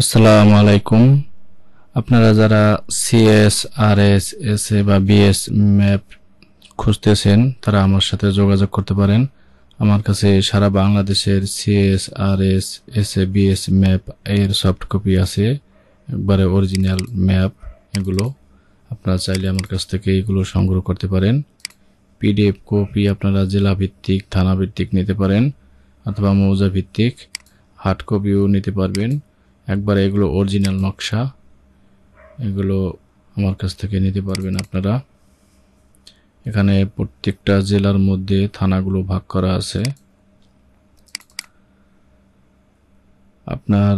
আসসালামু আলাইকুম। আপনারা যারা সিএস, আরএস, এসএ বা বিএস ম্যাপ খুঁজতেছেন তারা আমার সাথে যোগাযোগ করতে পারেন। আমার কাছে সারা বাংলাদেশের CS, RS, SA, BS map এর সফট কপি আছে, একবারে অরিজিনাল ম্যাপ। এগুলো আপনারা চাইলে আমার কাছ থেকে এগুলো সংগ্রহ করতে পারেন। পিডিএফ কপি আপনারা জেলা ভিত্তিক, থানা ভিত্তিক নিতে পারেন অথবা মৌজা ভিত্তিক হার্ড কপিও নিতে পারবেন। একবারে এগুলো অরিজিনাল নকশা, এগুলো আমার কাছ থেকে নিতে পারবেন আপনারা। এখানে প্রত্যেকটা জেলার মধ্যে থানাগুলো ভাগ করা আছে। আপনার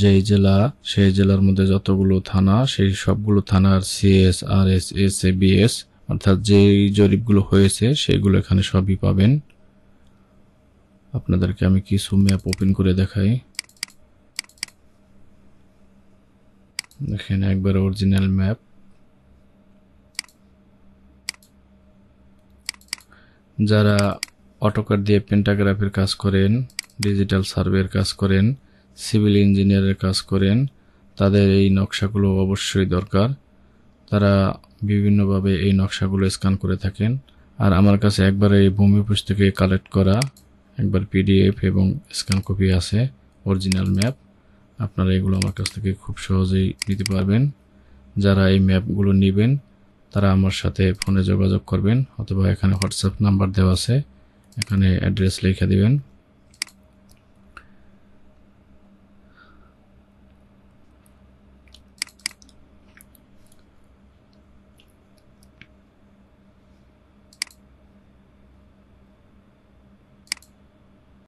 যেই জেলা, সেই জেলার মধ্যে যতগুলো থানা, সেই সবগুলো থানার সিএস, আরএস, এসএ, বিএস অর্থাৎ যেই জরিপগুলো হয়েছে সেগুলো এখানে সবই পাবেন। আপনাদেরকে আমি কিছু ম্যাপ ওপেন করে দেখাই। দেখেন একবার অরিজিনাল ম্যাপ। যারা অটোক্যাড দিয়ে পেন্টাগ্রাফের কাজ করেন, ডিজিটাল সার্ভের কাজ করেন, সিভিল ইঞ্জিনিয়ারের কাজ করেন, তাদের এই নকশাগুলো অবশ্যই দরকার। তারা বিভিন্নভাবে এই নকশাগুলো স্ক্যান করে থাকেন। আর আমার কাছে একবার এই ভূমি অফিস থেকে কালেক্ট করা একবার পিডিএফ এবং স্ক্যান কপি আছে অরিজিনাল ম্যাপ। আপনারা এগুলো আমার কাছ থেকে খুব সহজেই নিতে পারবেন। যারা এই ম্যাপগুলো নেবেন তারা আমার সাথে ফোনে যোগাযোগ করবেন অথবা এখানে হোয়াটসঅ্যাপ নাম্বার দেওয়া আছে, এখানে অ্যাড্রেস লিখে দিবেন।